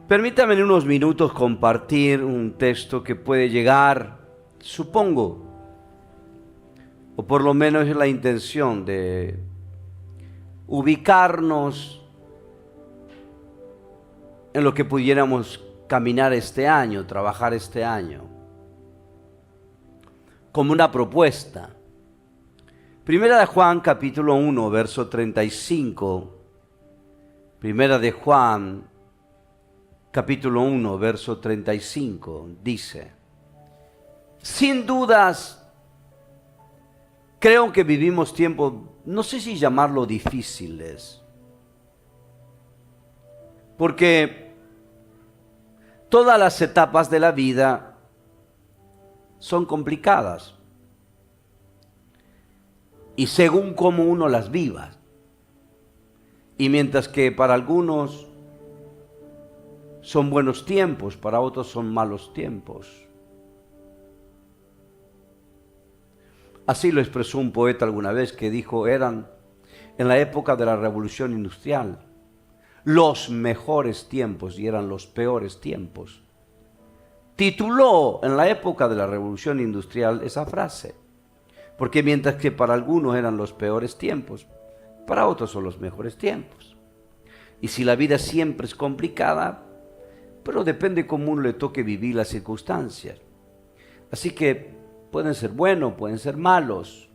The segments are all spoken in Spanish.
Permítame en unos minutos compartir un texto que puede llegar, supongo, o por lo menos es la intención de ubicarnos en lo que pudiéramos caminar este año, trabajar este año, como una propuesta. Primera de Juan, capítulo 1, verso 35. Primera de Juan, capítulo 1, verso 35, dice: sin dudas, creo que vivimos tiempos, no sé si llamarlo difíciles, porque todas las etapas de la vida son complicadas, y según cómo uno las viva. Y mientras que para algunos son buenos tiempos, para otros son malos tiempos. Así lo expresó un poeta alguna vez, que dijo: eran en la época de la Revolución Industrial los mejores tiempos y eran los peores tiempos. Tituló en la época de la Revolución Industrial esa frase, porque mientras que para algunos eran los peores tiempos, para otros son los mejores tiempos. Y si la vida siempre es complicada, pero depende cómo uno le toque vivir las circunstancias. Así que pueden ser buenos, pueden ser malos,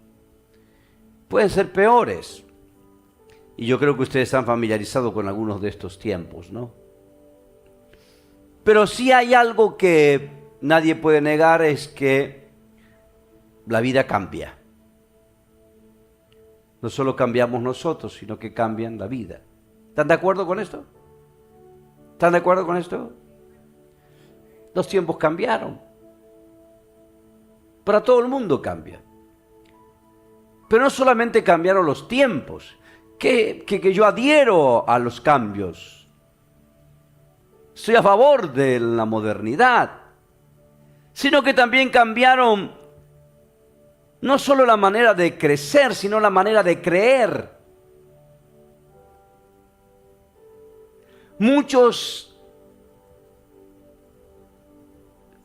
pueden ser peores. Y yo creo que ustedes están familiarizados con algunos de estos tiempos, ¿no? Pero sí hay algo que nadie puede negar, es que la vida cambia. No solo cambiamos nosotros, sino que cambian la vida. ¿Están de acuerdo con esto? ¿Están de acuerdo con esto? Los tiempos cambiaron. Para todo el mundo cambia. Pero no solamente cambiaron los tiempos, que yo adhiero a los cambios. Estoy a favor de la modernidad. Sino que también cambiaron no solo la manera de crecer, sino la manera de creer. Muchos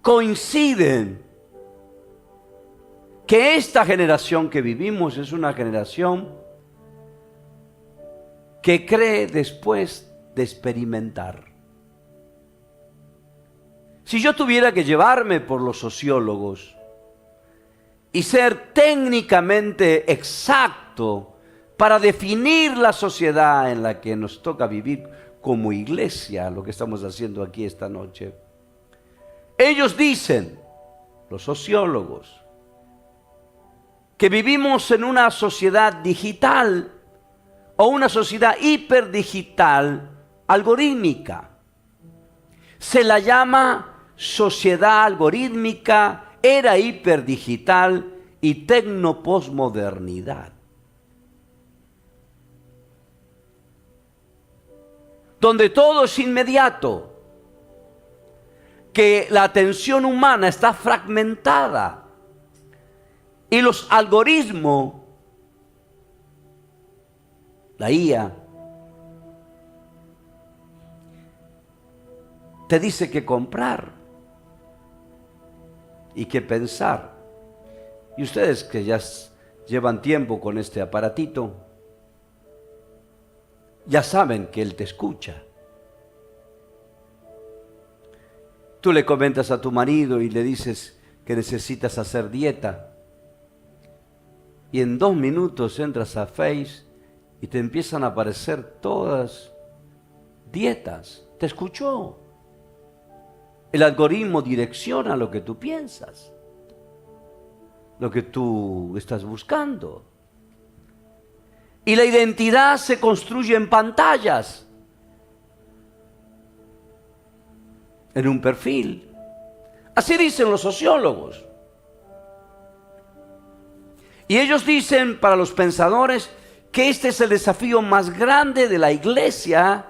coinciden que esta generación que vivimos es una generación que cree después de experimentar. Si yo tuviera que llevarme por los sociólogos y ser técnicamente exacto para definir la sociedad en la que nos toca vivir como iglesia, lo que estamos haciendo aquí esta noche, ellos dicen, los sociólogos, que vivimos en una sociedad digital o una sociedad hiperdigital algorítmica. Se la llama sociedad algorítmica, era hiperdigital y tecnoposmodernidad. Donde todo es inmediato, que la atención humana está fragmentada y los algoritmos, la IA, te dice qué comprar y qué pensar. Y ustedes que ya llevan tiempo con este aparatito, ya saben que él te escucha. Tú le comentas a tu marido y le dices que necesitas hacer dieta. Y en 2 minutos entras a Face y te empiezan a aparecer todas dietas. Te escuchó. El algoritmo direcciona lo que tú piensas, lo que tú estás buscando. Y la identidad se construye en pantallas, en un perfil. Así dicen los sociólogos. Y ellos dicen, para los pensadores, que este es el desafío más grande de la iglesia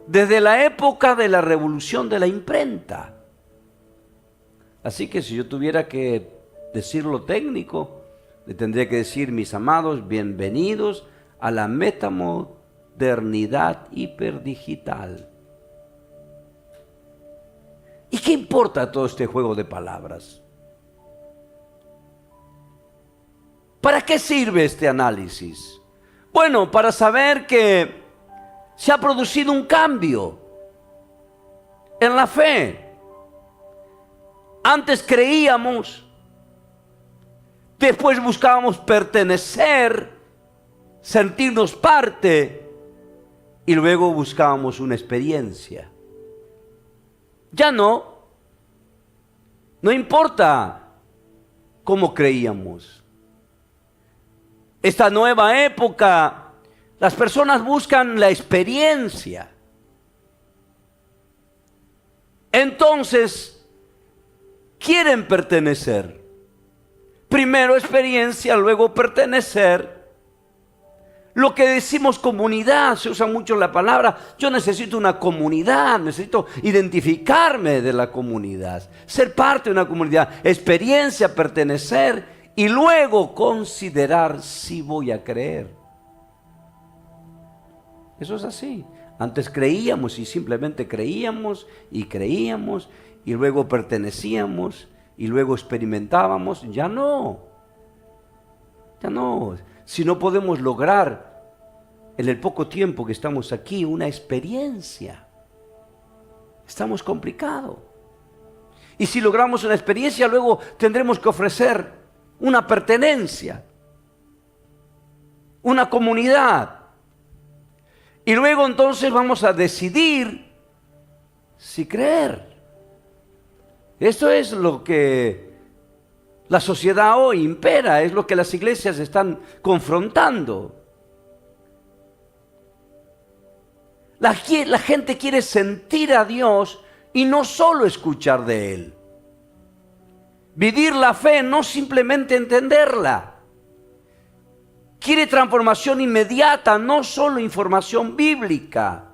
desde la época de la revolución de la imprenta. Así que si yo tuviera que decirlo técnico, le tendría que decir: mis amados, bienvenidos a la metamodernidad hiperdigital. ¿Y qué importa todo este juego de palabras? ¿Para qué sirve este análisis? Bueno, para saber que se ha producido un cambio en la fe. Antes creíamos, después buscábamos pertenecer, sentirnos parte, y luego buscábamos una experiencia. Ya no importa cómo creíamos. Esta nueva época, las personas buscan la experiencia. Entonces, quieren pertenecer. Primero experiencia, luego pertenecer. Lo que decimos comunidad, se usa mucho la palabra. Yo necesito una comunidad, necesito identificarme de la comunidad, ser parte de una comunidad, experiencia, pertenecer y luego considerar si voy a creer. Eso es así. Antes creíamos y simplemente creíamos y luego pertenecíamos y luego experimentábamos. Ya no. Si no podemos lograr en el poco tiempo que estamos aquí una experiencia, estamos complicados. Y si logramos una experiencia, luego tendremos que ofrecer una pertenencia, una comunidad. Y luego entonces vamos a decidir si creer. Esto es lo que la sociedad hoy impera, es lo que las iglesias están confrontando. La gente quiere sentir a Dios y no solo escuchar de Él. Vivir la fe, no simplemente entenderla. Quiere transformación inmediata, no solo información bíblica.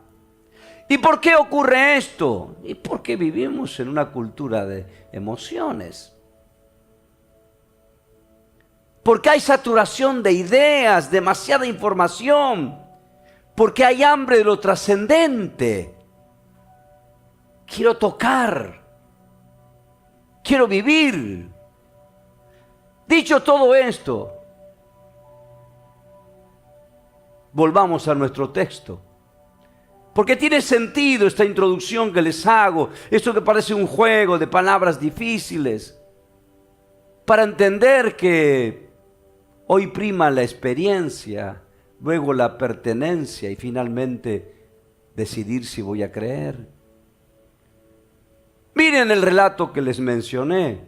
¿Y por qué ocurre esto? Y porque vivimos en una cultura de emociones. Porque hay saturación de ideas, demasiada información. Porque hay hambre de lo trascendente. Quiero tocar. Quiero vivir. Dicho todo esto, volvamos a nuestro texto. Porque tiene sentido esta introducción que les hago, esto que parece un juego de palabras difíciles, para entender que hoy prima la experiencia, luego la pertenencia y finalmente decidir si voy a creer. Miren el relato que les mencioné.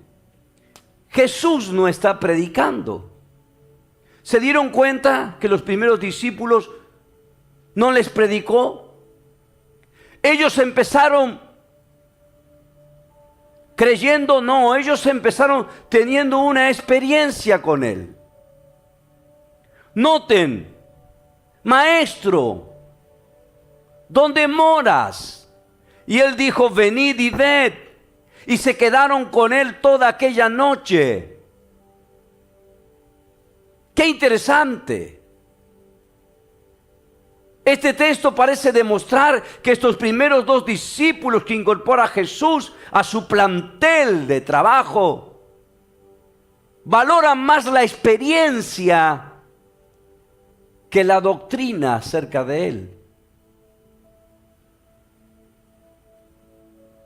Jesús no está predicando. ¿Se dieron cuenta que los primeros discípulos no les predicó? Ellos empezaron creyendo, no, ellos empezaron teniendo una experiencia con Él. Noten, Maestro, ¿dónde moras? Y Él dijo, venid y ved. Y se quedaron con Él toda aquella noche. ¡Qué interesante! Este texto parece demostrar que estos primeros dos discípulos que incorpora Jesús a su plantel de trabajo valoran más la experiencia que la doctrina acerca de Él.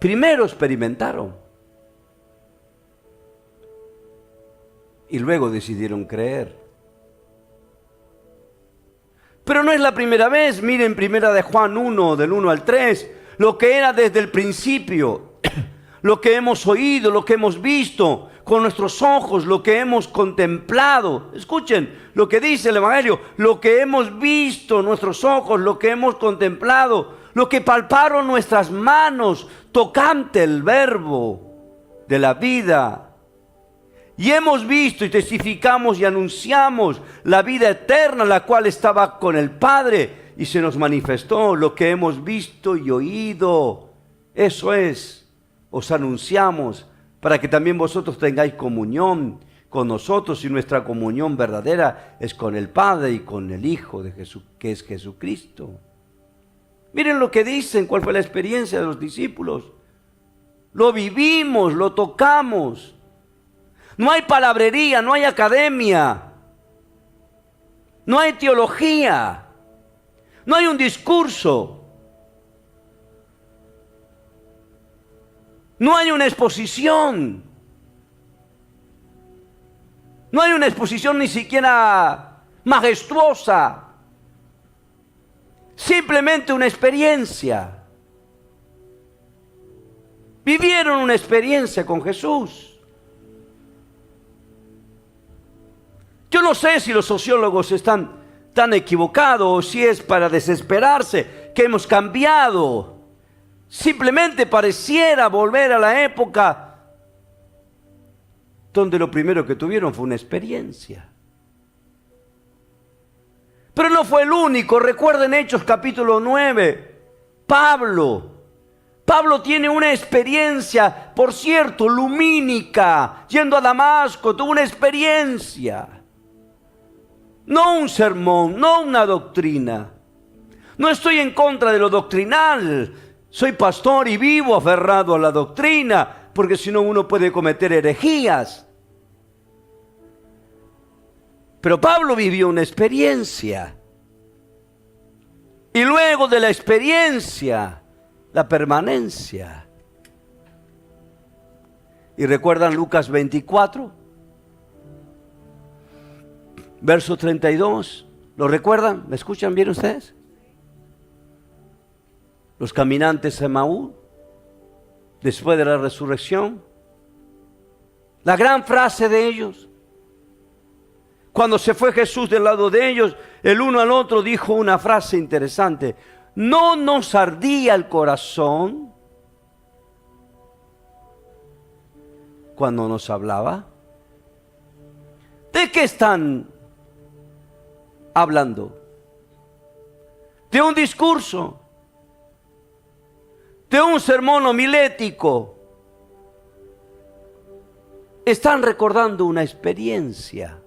Primero experimentaron y luego decidieron creer. Pero no es la primera vez. Miren primera de Juan 1, del 1 al 3, lo que era desde el principio, lo que hemos oído, lo que hemos visto con nuestros ojos, lo que hemos contemplado. Escuchen lo que dice el Evangelio, lo que hemos visto nuestros ojos, lo que hemos contemplado, lo que palparon nuestras manos tocante el verbo de la vida. Y hemos visto y testificamos y anunciamos la vida eterna, la cual estaba con el Padre y se nos manifestó. Lo que hemos visto y oído, eso es, os anunciamos, para que también vosotros tengáis comunión con nosotros, y nuestra comunión verdadera es con el Padre y con el Hijo de Jesús, que es Jesucristo. Miren lo que dicen, cuál fue la experiencia de los discípulos. lo vivimos, lo tocamos. No hay palabrería, no hay academia, no hay teología, no hay un discurso, no hay una exposición, no hay una exposición ni siquiera majestuosa, simplemente una experiencia. Vivieron una experiencia con Jesús. Yo no sé si los sociólogos están tan equivocados o si es para desesperarse que hemos cambiado. Simplemente pareciera volver a la época donde lo primero que tuvieron fue una experiencia. Pero no fue el único. Recuerden Hechos capítulo 9. Pablo tiene una experiencia, por cierto, lumínica. Yendo a Damasco, tuvo una experiencia. No un sermón, no una doctrina. No estoy en contra de lo doctrinal. Soy pastor y vivo aferrado a la doctrina, porque si no uno puede cometer herejías. Pero Pablo vivió una experiencia. Y luego de la experiencia, la permanencia. ¿Y recuerdan Lucas 24? Verso 32. ¿Lo recuerdan? ¿Me escuchan bien ustedes? Los caminantes de Emaús, después de la resurrección. La gran frase de ellos. Cuando se fue Jesús del lado de ellos, el uno al otro dijo una frase interesante. ¿No nos ardía el corazón cuando nos hablaba? ¿De qué están hablando? ¿De un discurso? ¿De un sermón homilético? Están recordando una experiencia.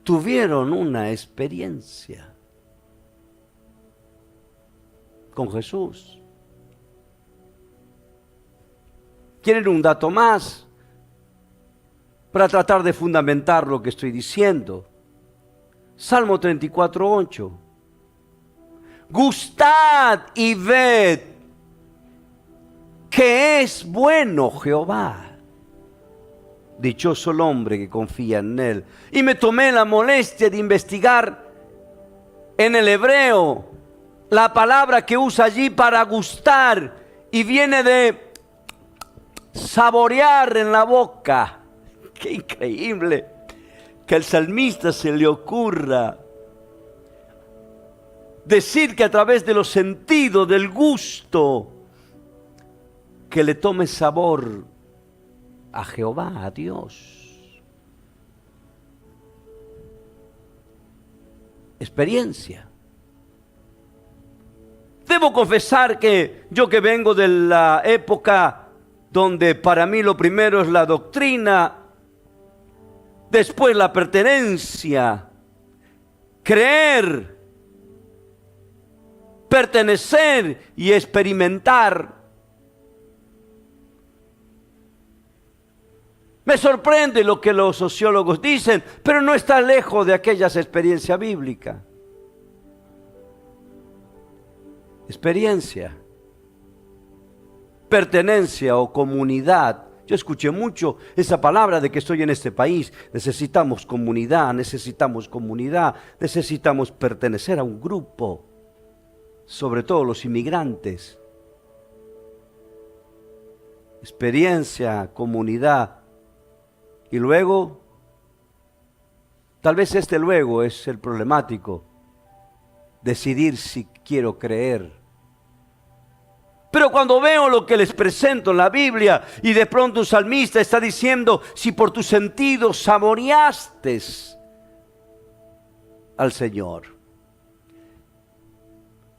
Tuvieron una experiencia con Jesús. ¿Quieren un dato más para tratar de fundamentar lo que estoy diciendo? Salmo 34:8. Gustad y ved que es bueno Jehová. Dichoso el hombre que confía en él. Y me tomé la molestia de investigar en el hebreo la palabra que usa allí para gustar, y viene de saborear en la boca. Qué increíble que al salmista se le ocurra decir que a través de los sentidos, del gusto, que le tome sabor a Jehová, a Dios. Experiencia. Debo confesar que yo, que vengo de la época donde para mí lo primero es la doctrina, después la pertenencia, creer, pertenecer y experimentar. Me sorprende lo que los sociólogos dicen, pero no está lejos de aquellas experiencias bíblicas. Experiencia, pertenencia o comunidad. Yo escuché mucho esa palabra de que estoy en este país. Necesitamos comunidad, necesitamos pertenecer a un grupo, sobre todo los inmigrantes. Experiencia, comunidad. Y luego, tal vez luego es el problemático, decidir si quiero creer. Pero cuando veo lo que les presento en la Biblia y de pronto un salmista está diciendo, si por tus sentidos saboreaste al Señor.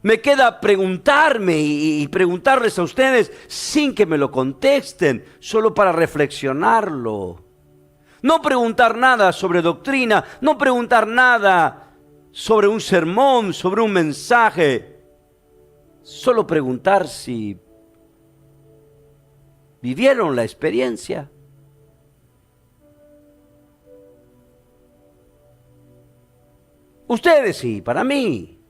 Me queda preguntarme y preguntarles a ustedes sin que me lo contesten, solo para reflexionarlo. No preguntar nada sobre doctrina, no preguntar nada sobre un sermón, sobre un mensaje, solo preguntar si vivieron la experiencia. Ustedes sí, para mí.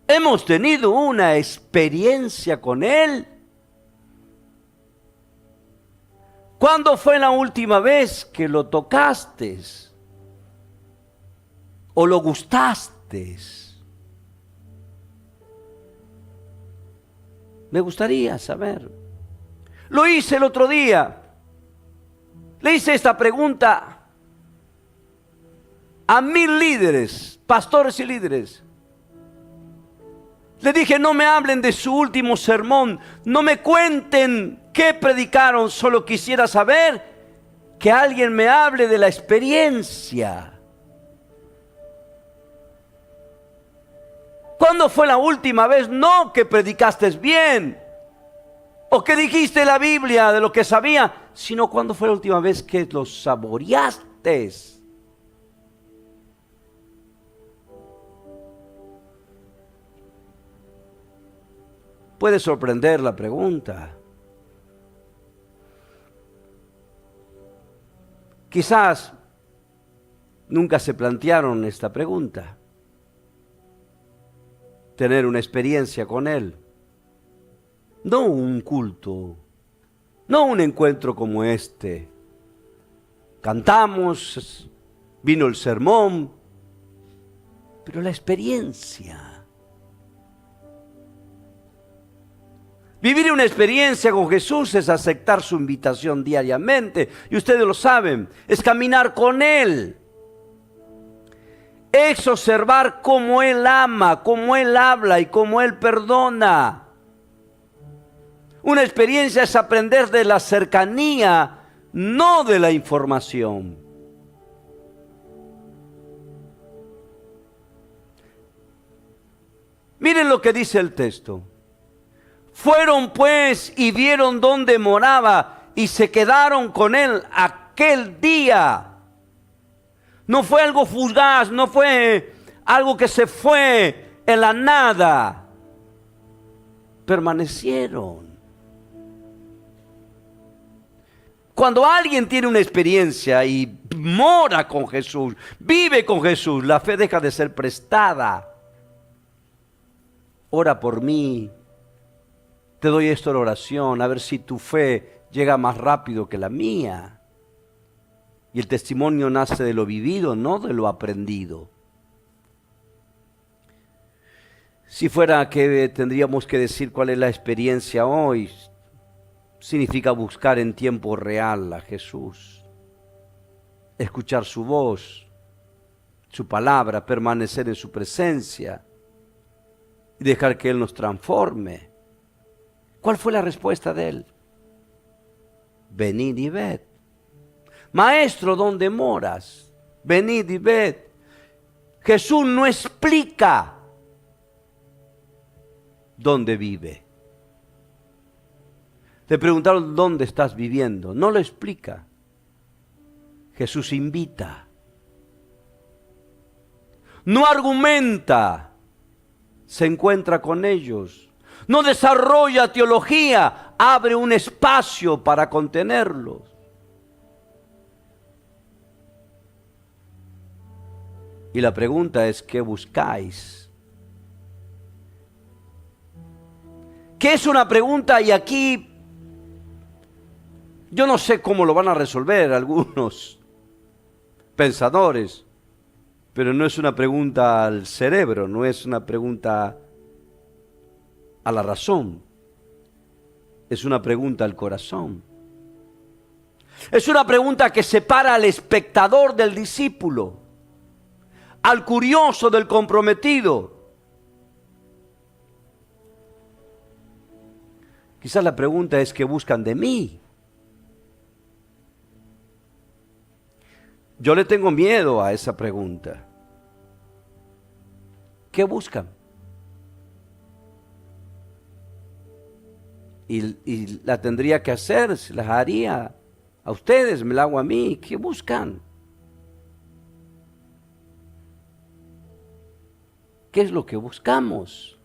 Hemos tenido una experiencia con Él. ¿Cuándo fue la última vez que lo tocaste? ¿O lo gustaste? Me gustaría saber. Lo hice el otro día. Le hice esta pregunta a 1000 líderes, pastores y líderes. Le dije, no me hablen de su último sermón, no me cuenten qué predicaron, solo quisiera saber que alguien me hable de la experiencia. ¿Cuándo fue la última vez? No que predicaste bien o que dijiste la Biblia de lo que sabía, sino cuándo fue la última vez que lo saboreaste. Puede sorprender la pregunta. Quizás nunca se plantearon esta pregunta. Tener una experiencia con Él. No un culto, no un encuentro como este. Cantamos, vino el sermón, pero la experiencia. Vivir una experiencia con Jesús es aceptar su invitación diariamente, y ustedes lo saben, es caminar con Él. Es observar cómo Él ama, cómo Él habla y cómo Él perdona. Una experiencia es aprender de la cercanía, no de la información. Miren lo que dice el texto. Fueron pues y vieron dónde moraba y se quedaron con Él aquel día. No fue algo fugaz, no fue algo que se fue en la nada. Permanecieron. Cuando alguien tiene una experiencia y mora con Jesús, vive con Jesús, la fe deja de ser prestada. Ora por mí. Te doy esto en oración, a ver si tu fe llega más rápido que la mía. Y el testimonio nace de lo vivido, no de lo aprendido. Si fuera que tendríamos que decir cuál es la experiencia hoy, significa buscar en tiempo real a Jesús, escuchar su voz, su palabra, permanecer en su presencia y dejar que Él nos transforme. ¿Cuál fue la respuesta de Él? Venid y ved. Maestro, ¿dónde moras? Venid y ved. Jesús no explica dónde vive. Le preguntaron dónde estás viviendo. No lo explica. Jesús invita. No argumenta. Se encuentra con ellos. No desarrolla teología. Abre un espacio para contenerlos. Y la pregunta es, ¿qué buscáis? ¿Qué es una pregunta? Y aquí yo no sé cómo lo van a resolver algunos pensadores, pero no es una pregunta al cerebro, no es una pregunta a la razón, es una pregunta al corazón. Es una pregunta que separa al espectador del discípulo, al curioso del comprometido. Quizás la pregunta es, ¿qué buscan de mí? Yo le tengo miedo a esa pregunta. ¿Qué buscan? Y la tendría que hacer, se las haría a ustedes, me la hago a mí. ¿Qué buscan? ¿Qué es lo que buscamos?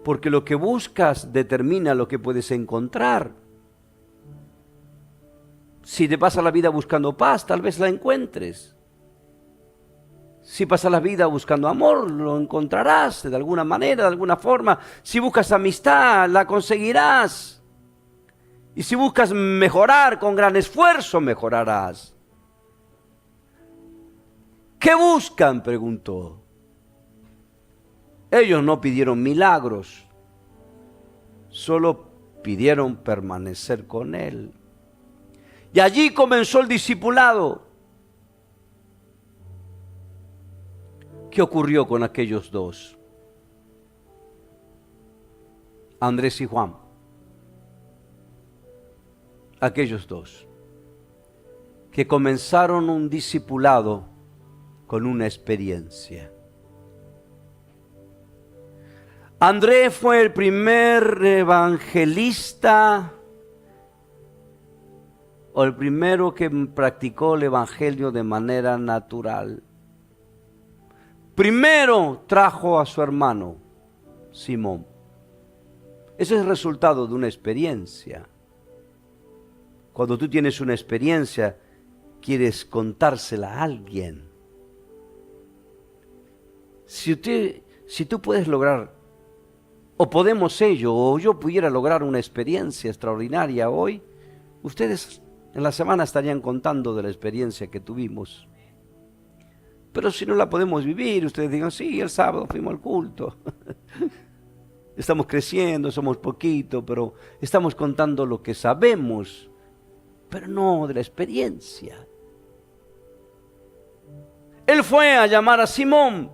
porque lo que buscas determina lo que puedes encontrar. Si te pasas la vida buscando paz, tal vez la encuentres. Si pasas la vida buscando amor, lo encontrarás de alguna manera, de alguna forma. Si buscas amistad, la conseguirás. Y si buscas mejorar con gran esfuerzo, mejorarás. ¿Qué buscan?, preguntó. Ellos no pidieron milagros, solo pidieron permanecer con Él. Y allí comenzó el discipulado. ¿Qué ocurrió con aquellos dos? Andrés y Juan. Aquellos dos que comenzaron un discipulado con una experiencia. Andrés fue el primer evangelista o el primero que practicó el evangelio de manera natural. Primero trajo a su hermano Simón. Ese es el resultado de una experiencia. Cuando tú tienes una experiencia, quieres contársela a alguien. Si tú puedes lograr, o podemos ello, o yo pudiera lograr una experiencia extraordinaria hoy, ustedes en la semana estarían contando de la experiencia que tuvimos. Pero si no la podemos vivir, ustedes digan, sí, el sábado fuimos al culto. Estamos creciendo, somos poquito, pero estamos contando lo que sabemos, pero no de la experiencia. Él fue a llamar a Simón.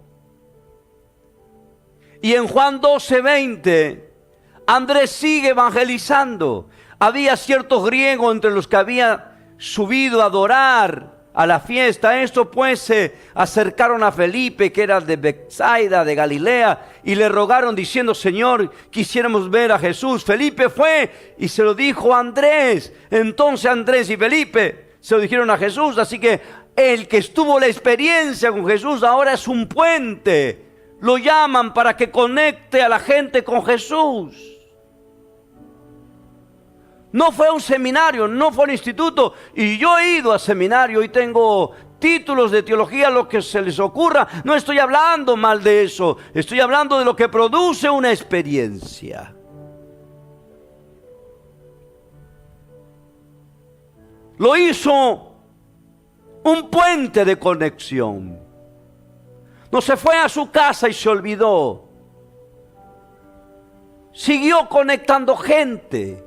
Y en Juan 12:20, Andrés sigue evangelizando. Había ciertos griegos entre los que había subido a adorar a la fiesta. Estos pues se acercaron a Felipe, que era de Betsaida, de Galilea, y le rogaron diciendo, Señor, quisiéramos ver a Jesús. Felipe fue y se lo dijo a Andrés. Entonces Andrés y Felipe se lo dijeron a Jesús. Así que el que estuvo la experiencia con Jesús ahora es un puente. Lo llaman para que conecte a la gente con Jesús. No fue un seminario, no fue un instituto. Y yo he ido a seminario y tengo títulos de teología, lo que se les ocurra. No estoy hablando mal de eso. Estoy hablando de lo que produce una experiencia. Lo hizo un puente de conexión. No se fue a su casa y se olvidó. Siguió conectando gente.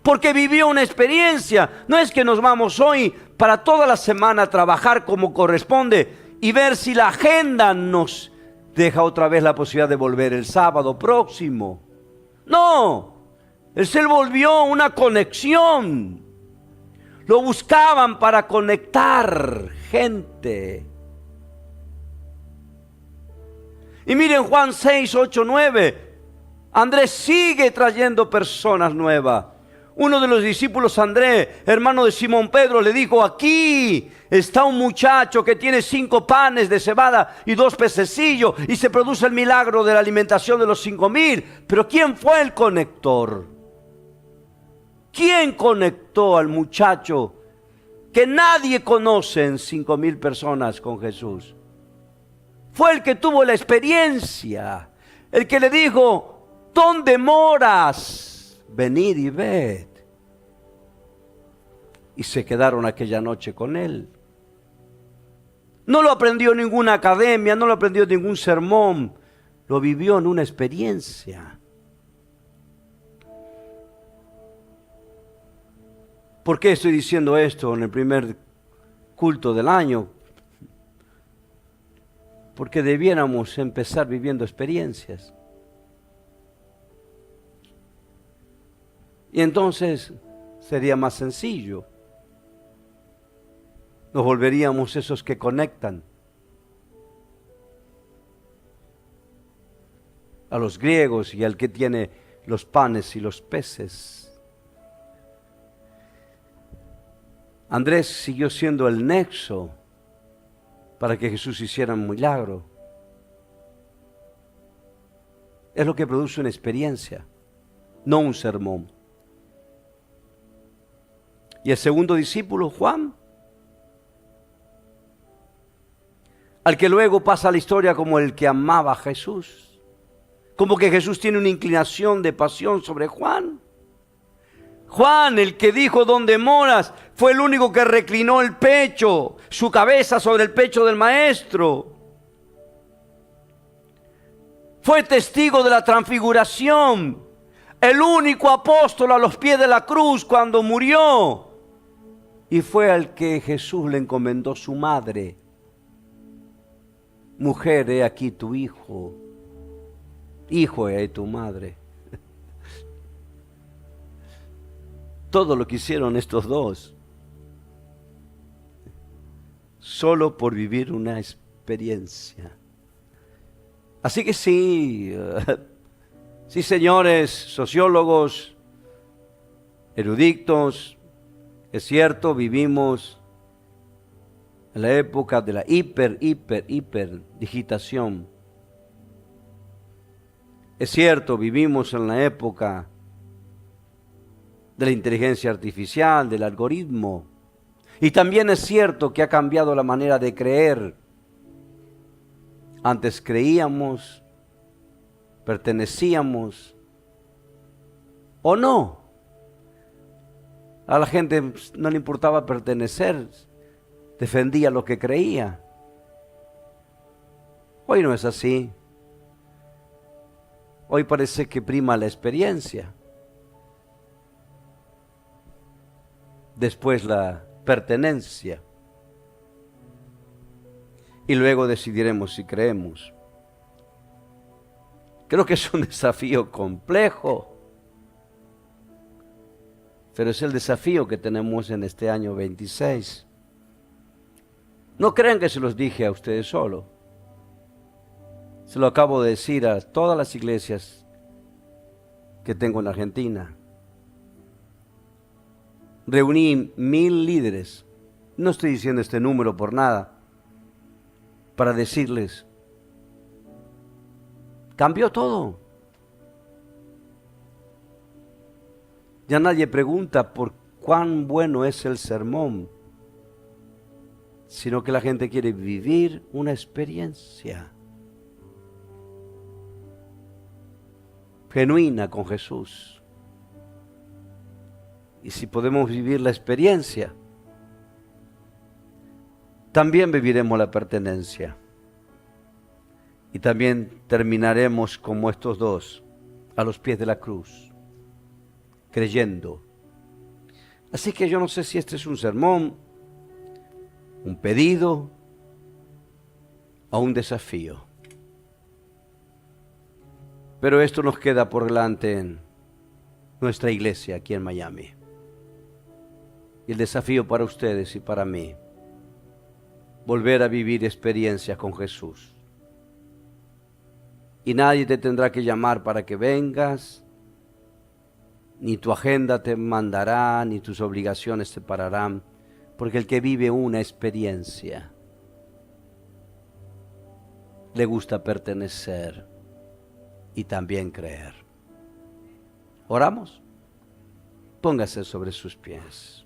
Porque vivió una experiencia. No es que nos vamos hoy para toda la semana a trabajar como corresponde y ver si la agenda nos deja otra vez la posibilidad de volver el sábado próximo. No, él se volvió una conexión. Lo buscaban para conectar gente. Y miren Juan 6, 8, 9. Andrés sigue trayendo personas nuevas. Uno de los discípulos, Andrés, hermano de Simón Pedro, le dijo, aquí está un muchacho que tiene 5 panes de cebada y 2 pececillos y se produce el milagro de la alimentación de los 5,000. Pero ¿quién fue el conector? ¿Quién conectó al muchacho que nadie conoce en 5,000 personas con Jesús? Fue el que tuvo la experiencia, el que le dijo, ¿dónde moras? Venid y ved. Y se quedaron aquella noche con él. No lo aprendió en ninguna academia, no lo aprendió en ningún sermón, lo vivió en una experiencia. ¿Por qué estoy diciendo esto en el primer culto del año? Porque debiéramos empezar viviendo experiencias. Y entonces sería más sencillo. Nos volveríamos esos que conectan. A los griegos y al que tiene los panes y los peces. Andrés siguió siendo el nexo para que Jesús hiciera un milagro. es lo que produce una experiencia, no un sermón. Y el segundo discípulo, Juan, al que luego pasa la historia como el que amaba a Jesús, como que Jesús tiene una inclinación de pasión sobre Juan. Juan, el que dijo: ¿dónde moras?, fue el único que reclinó el pecho, su cabeza sobre el pecho del maestro. Fue testigo de la transfiguración, el único apóstol a los pies de la cruz cuando murió. Y fue al que Jesús le encomendó su madre: mujer, he aquí tu hijo, hijo, he ahí tu madre. Todo lo que hicieron estos dos, solo por vivir una experiencia. Así que sí, sí, señores sociólogos, eruditos, es cierto, vivimos en la época de la hiper digitación. Es cierto, vivimos en la época de la inteligencia artificial, del algoritmo. Y también es cierto que ha cambiado la manera de creer. Antes creíamos, pertenecíamos o no. A la gente no le importaba pertenecer, defendía lo que creía. Hoy no es así. Hoy parece que prima la experiencia, después la pertenencia, y luego decidiremos si creemos. Creo que es un desafío complejo, pero es el desafío que tenemos en este año 26. No crean que se los dije a ustedes solo. Se lo acabo de decir a todas las iglesias que tengo en Argentina. Reuní 1000 líderes. No estoy diciendo este número por nada, para decirles: cambió todo. Ya nadie pregunta por cuán bueno es el sermón, sino que la gente quiere vivir una experiencia genuina con Jesús. Y si podemos vivir la experiencia, también viviremos la pertenencia. Y también terminaremos como estos dos, a los pies de la cruz, creyendo. Así que yo no sé si este es un sermón, un pedido o un desafío. Pero esto nos queda por delante en nuestra iglesia aquí en Miami. Y el desafío para ustedes y para mí, volver a vivir experiencias con Jesús. Y nadie te tendrá que llamar para que vengas, ni tu agenda te mandará, ni tus obligaciones te pararán, porque el que vive una experiencia le gusta pertenecer y también creer. ¿Oramos? Póngase sobre sus pies.